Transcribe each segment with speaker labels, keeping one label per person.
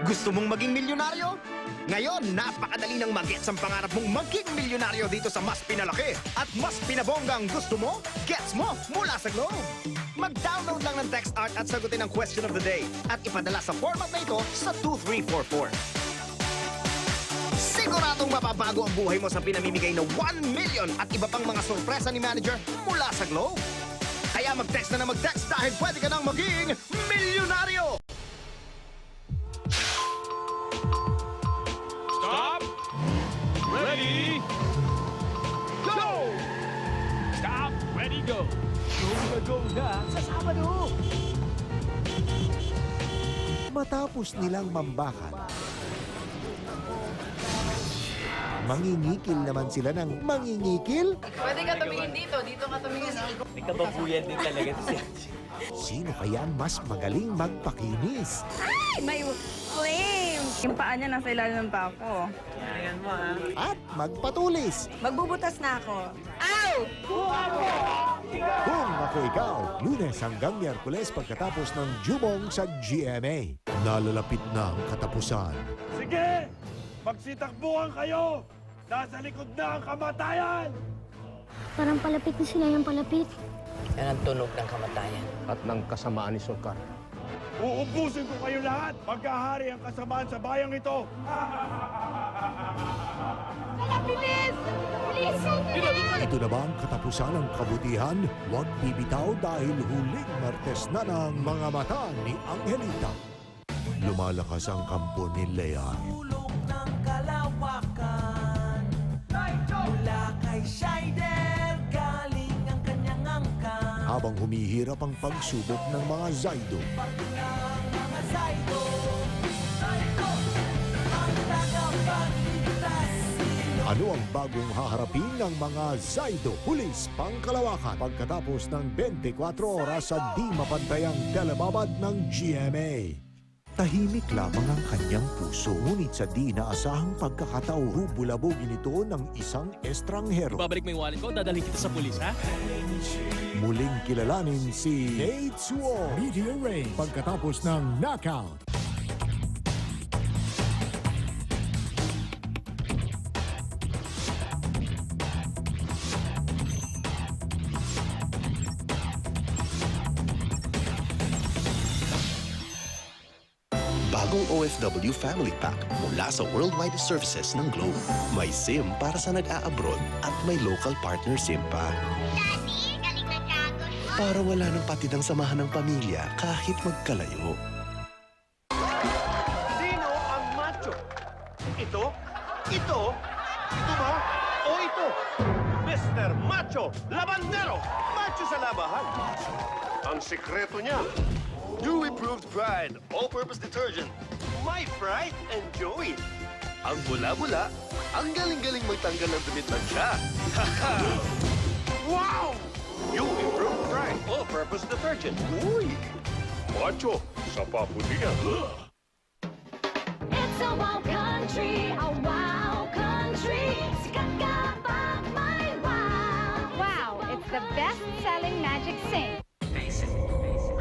Speaker 1: Gusto mong maging milyonaryo? Ngayon, napakadali nang mag-gets ang pangarap mong maging milyonaryo dito sa mas pinalaki at mas pinabonggang gusto mo, gets mo mula sa Globe. Mag-download lang ng text art at sagutin ang question of the day at ipadala sa format na ito sa 2344. Siguradong mapabago ang buhay mo sa pinamimigay na 1 million at iba pang mga sorpresa ni manager mula sa Globe. Kaya mag-text na mag-text dahil pwede ka nang maging milyonaryo!
Speaker 2: Stop! Ready! Go! Stop! Ready, go! Go na sa Sabado!
Speaker 3: Matapos nilang mambakan, mangingikil naman sila ng mangingikil?
Speaker 4: Pwede ka tumingin dito, dito ka tumingin.
Speaker 5: May kababuyan din talaga siya.
Speaker 3: Sino kaya ang mas magaling magpakinis?
Speaker 4: Ay, may flames! Yung paa niya nasa ilalim ng paa ko.
Speaker 5: Ayan mo ha.
Speaker 3: At magpatulis?
Speaker 4: Magbubutas na ako. Ow!
Speaker 3: Kung ako ikaw, Lunes hanggang Miyerkules pagkatapos ng Jumong sa GMA. Nalalapit na ang katapusan.
Speaker 2: Sige! Magsitakbuhan kayo! Nasa likod na ang kamatayan!
Speaker 6: Parang palapit na sila yung palapit.
Speaker 5: Yan ang tunog ng kamatayan.
Speaker 7: At ng kasamaan ni Sulkan.
Speaker 2: Uubusin ko kayo lahat! Magkahari ang kasamaan sa bayang ito!
Speaker 3: Ito na ba ang katapusan ng kabutihan? Huwag bibitaw dahil huling Martes na ng mga mata ni Angelita. Lumalakas ang kampo ni Leia.
Speaker 8: Ulog ng kalawakan mula kay Shider galing ang kanyang angkan.
Speaker 3: Habang humihirap ang pagsubok ng mga Zaido.
Speaker 8: Pati ng mga Zaido, Zaido ang tagapagligtas.
Speaker 3: Ano ang bagong haharapin ng mga Zaido? Pulis Pangkalawakan pagkatapos ng 24 oras sa di mapantayang telebabad ng GMA. Tahimik lamang ang kanyang puso, ngunit sa di inaasahang pagkakataon, bubulabugin ito ng isang estranghero.
Speaker 9: Babalik mo yung wallet ko, dadalhin kita sa pulis, ha?
Speaker 3: Muling kilalanin si Nate Suo. Meteor Rain pagkatapos ng knockout.
Speaker 10: Bagong OFW Family Pack mula sa Worldwide Services ng Globe. May SIM para sa nag-a-abroad at may local partner SIM pa.
Speaker 6: Daddy, galing na gago.
Speaker 10: Para wala nang patid ang samahan ng pamilya kahit magkalayo.
Speaker 2: Sino ang macho? Ito? Ito? Ito ba? O ito? Mr. Macho Labandero! Macho sa labahan! Ang sikreto niya,
Speaker 10: New improved Pride all-purpose detergent.
Speaker 2: My Pride and Joey.
Speaker 10: Ang bula-bula, ang galing-galing magtanggal ng damit ng siya.
Speaker 2: Wow! New improved Pride all-purpose detergent. Uy! Macho sa paputihan.
Speaker 6: It's a wow country, a wow country. Sikat ka pag may wow.
Speaker 4: Wow, it's the best-selling magic sink.
Speaker 8: Face it,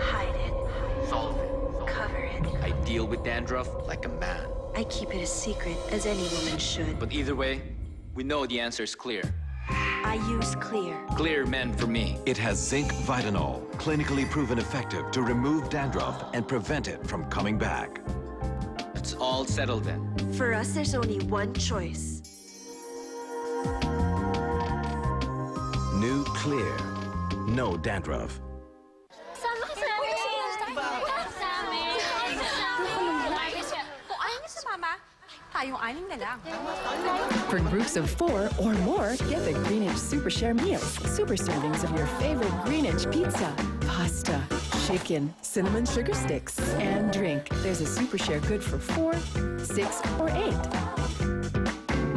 Speaker 8: hide it,
Speaker 5: Solve it.
Speaker 8: cover it.
Speaker 9: I deal with dandruff like a man.
Speaker 8: I keep it a secret, as any woman should.
Speaker 9: But either way, we know the answer is clear.
Speaker 8: I use Clear.
Speaker 9: Clear men for me.
Speaker 11: It has zinc Vitanol, clinically proven effective to remove dandruff and prevent it from coming back.
Speaker 9: It's all settled then.
Speaker 8: For us, there's only one choice.
Speaker 11: New Clear. No dandruff.
Speaker 6: Sama ka sa amin. Sa amin.
Speaker 4: Kung ayaw niyo sumama, tayong anim na lang.
Speaker 12: For groups of 4 or more, get the Greenwich Super Share meals. Super servings of your favorite Greenwich pizza, pasta, chicken, cinnamon sugar sticks, and drink. There's a Super Share good for 4, 6, or 8.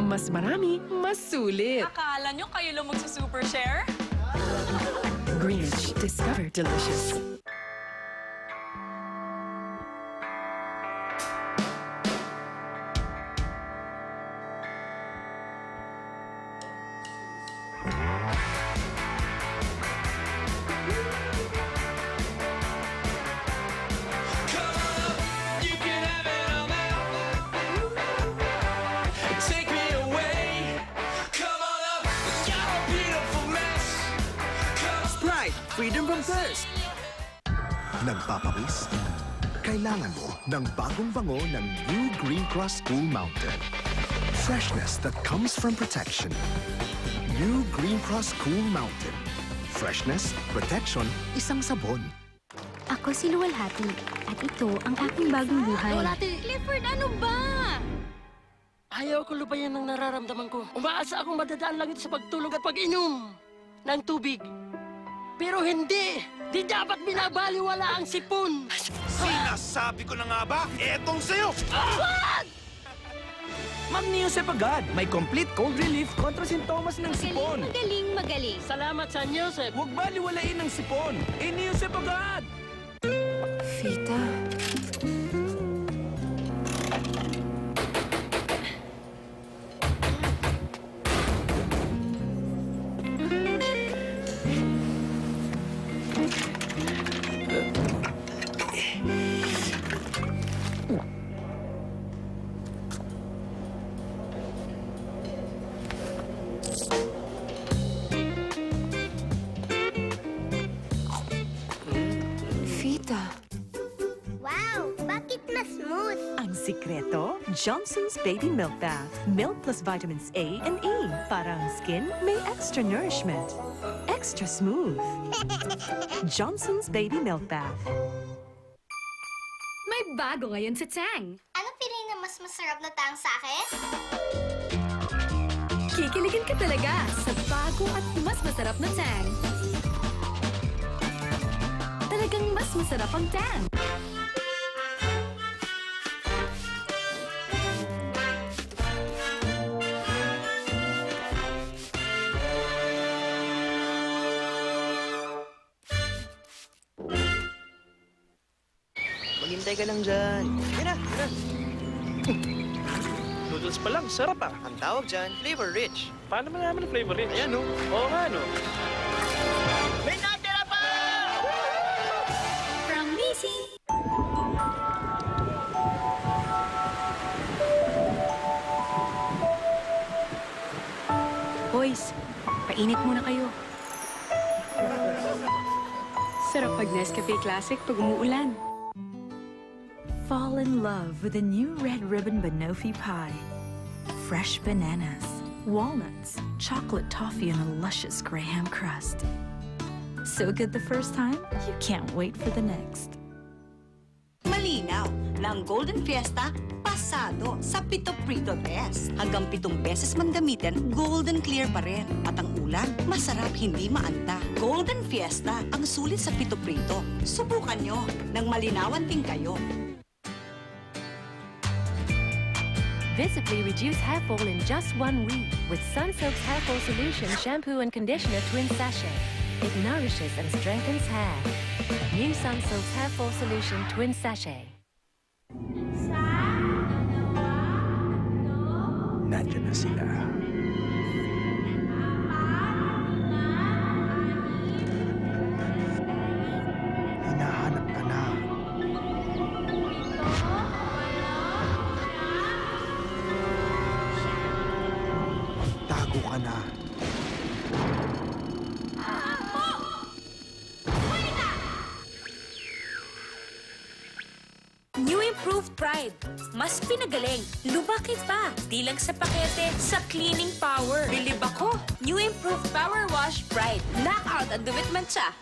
Speaker 12: Mas marami, mas sulit.
Speaker 4: Akala niyo kayo lang magsa-super share?
Speaker 12: Greenwich, discover delicious.
Speaker 13: freedom from thirst.
Speaker 10: Nagpapawis? Kailangan mo ng bagong bango ng New Green Cross Cool Mountain. Freshness that comes from protection. New Green Cross Cool Mountain. Freshness, protection, isang sabon.
Speaker 6: Ako si Luwalhati at ito ang aking bagong buhay.
Speaker 4: Clifford, ano ba?
Speaker 13: Ayaw ko lubayan ng nararamdaman ko. Umaasa akong madadaan lang ito sa pagtulog at pag-inom ng tubig. Pero hindi! Di dapat binabaliwala ang sipon!
Speaker 2: Sinasabi ko na nga ba? Etong sa'yo!
Speaker 13: Magniyo sa pagad! May complete cold relief kontra sintomas ng sipon!
Speaker 6: Magaling.
Speaker 13: Salamat sa Niyosep! Huwag baliwalain ang sipon! Iniyo sa pagad!
Speaker 8: Fita. Fita.
Speaker 6: Wow, bakit mas smooth?
Speaker 12: Ang sikreto, Johnson's Baby Milk Bath. Milk plus vitamins A and E. Para ang skin may extra nourishment. Extra smooth. Johnson's Baby Milk Bath.
Speaker 6: May bago ngayon sa Tang. Ano feeling na mas masarap na Tang sa akin? Kikiligin ka talaga sa bago at mas masarap na Tang. Talagang mas masarap ang Tang.
Speaker 5: Maghintay ka lang dyan. Yan na.
Speaker 13: Noodles pa lang, sarap ah!
Speaker 5: Ang tawag dyan, flavor rich.
Speaker 13: Paano mo naman ang flavor rin?
Speaker 5: Ayan, no?
Speaker 13: Oo nga, no?
Speaker 5: May natira pa!
Speaker 6: From Missy.
Speaker 8: Boys, painit muna kayo. Sarap pag Nescafe Classic pag umuulan.
Speaker 12: Fall in love with the new Red Ribbon Banoffee Pie. Fresh bananas, walnuts, chocolate toffee, and a luscious graham crust. So good the first time, you can't wait for the next.
Speaker 14: Malinaw na ang Golden Fiesta pasado sa Pito Prito Test. Hanggang 7 beses man gamitin, golden clear pa rin. At ang ulan, masarap hindi maanta. Golden Fiesta, ang sulit sa Pito Prito. Subukan nyo, nang malinawan din kayo.
Speaker 6: Visibly reduce hair fall in just 1 week with Sunsilk's Hair Fall Solution Shampoo and Conditioner Twin Sachet. It nourishes and strengthens hair. New Sunsilk's Hair Fall Solution Twin Sachet.
Speaker 13: Nandiyan na sila. Hinahanap ka na. Tago ka na.
Speaker 6: New Improved Pride. Mas pinagaling. Lumaki pa. Di lang sa pakete, sa cleaning power. Bilib ako. New Improved Power Wash Pride. Knockout ang duwit mancha.